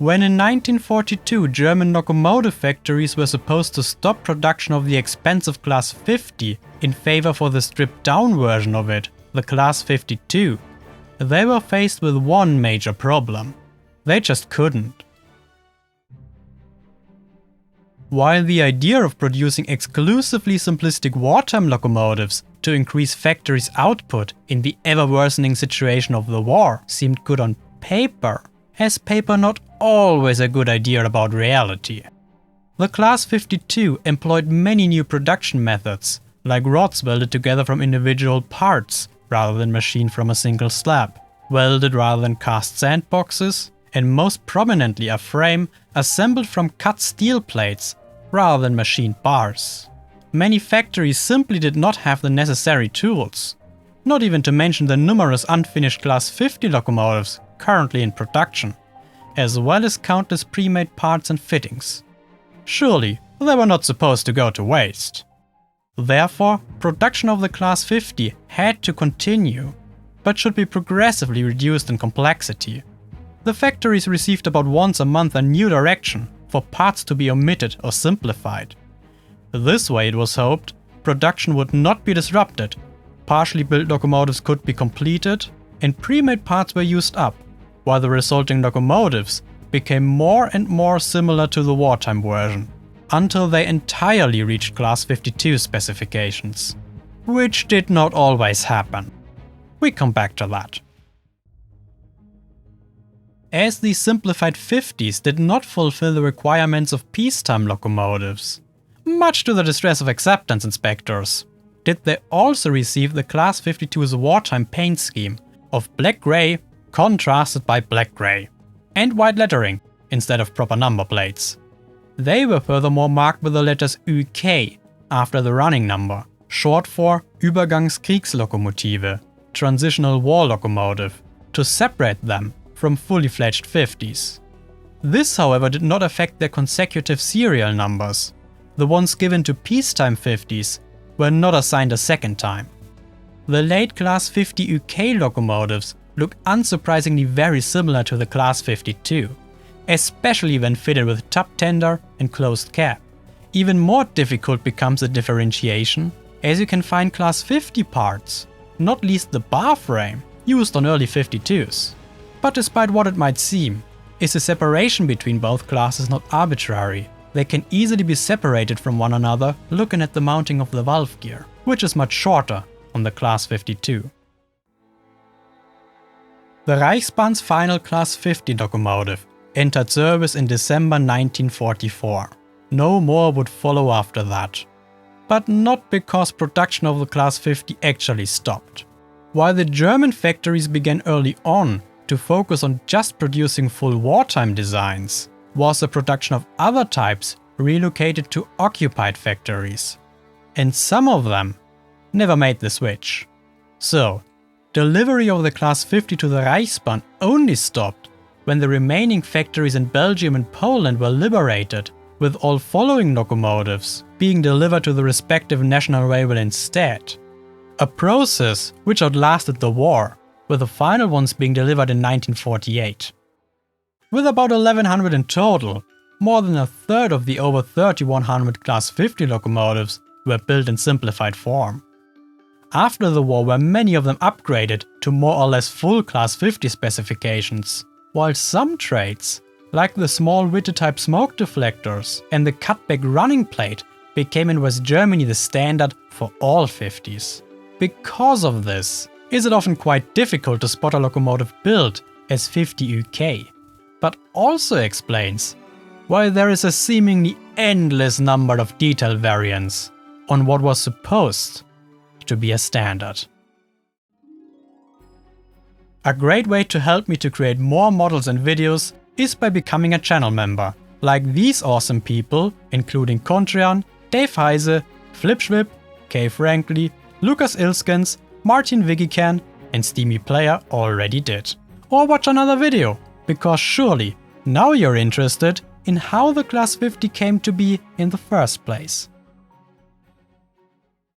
When in 1942 German locomotive factories were supposed to stop production of the expensive Class 50 in favor for the stripped-down version of it, the Class 52, they were faced with one major problem. They just couldn't. While the idea of producing exclusively simplistic wartime locomotives to increase factories' output in the ever-worsening situation of the war seemed good on paper, has paper not always a good idea about reality. The Class 52 employed many new production methods, like rods welded together from individual parts rather than machined from a single slab, welded rather than cast sandboxes, and most prominently a frame assembled from cut steel plates rather than machined bars. Many factories simply did not have the necessary tools, not even to mention the numerous unfinished Class 50 locomotives currently in production, as well as countless pre-made parts and fittings. Surely, they were not supposed to go to waste. Therefore, production of the Class 50 had to continue, but should be progressively reduced in complexity. The factories received about once a month a new direction for parts to be omitted or simplified. This way, it was hoped, production would not be disrupted, partially built locomotives could be completed, and pre-made parts were used up, while the resulting locomotives became more and more similar to the wartime version, until they entirely reached Class 52 specifications. Which did not always happen. We come back to that. As these simplified 50s did not fulfill the requirements of peacetime locomotives, much to the distress of acceptance inspectors, did they also receive the Class 52's wartime paint scheme of black-grey contrasted by black-grey, and white lettering instead of proper number plates. They were furthermore marked with the letters UK after the running number, short for Übergangskriegslokomotive, Transitional War Locomotive, to separate them from fully fledged 50s. This, however, did not affect their consecutive serial numbers. The ones given to peacetime 50s were not assigned a second time. The late Class 50 UK locomotives look unsurprisingly very similar to the Class 52, especially when fitted with top tender and closed cab. Even more difficult becomes the differentiation, as you can find Class 50 parts, not least the bar frame, used on early 52s. But despite what it might seem, is the separation between both classes not arbitrary. They can easily be separated from one another looking at the mounting of the valve gear, which is much shorter on the Class 52. The Reichsbahn's final Class 50 locomotive entered service in December 1944. No more would follow after that. But not because production of the Class 50 actually stopped. While the German factories began early on to focus on just producing full wartime designs, was the production of other types relocated to occupied factories. And some of them never made the switch. So, delivery of the Class 50 to the Reichsbahn only stopped when the remaining factories in Belgium and Poland were liberated, with all following locomotives being delivered to the respective national railway instead. A process which outlasted the war, with the final ones being delivered in 1948. With about 1100 in total, more than a third of the over 3100 Class 50 locomotives were built in simplified form. After the war were many of them upgraded to more or less full Class 50 specifications, while some traits, like the small Witte-type smoke deflectors and the cutback running plate, became in West Germany the standard for all 50s. Because of this, is it often quite difficult to spot a locomotive built as 50 UK, but also explains why there is a seemingly endless number of detail variants on what was supposed to be a standard. A great way to help me to create more models and videos is by becoming a channel member, like these awesome people, including Contrian, Dave Heise, Flipschwip, Kay Frankly, Lucas Ilskens, Martin Vigican and Steamy Player already did. Or watch another video, because surely now you're interested in how the Class 50 came to be in the first place.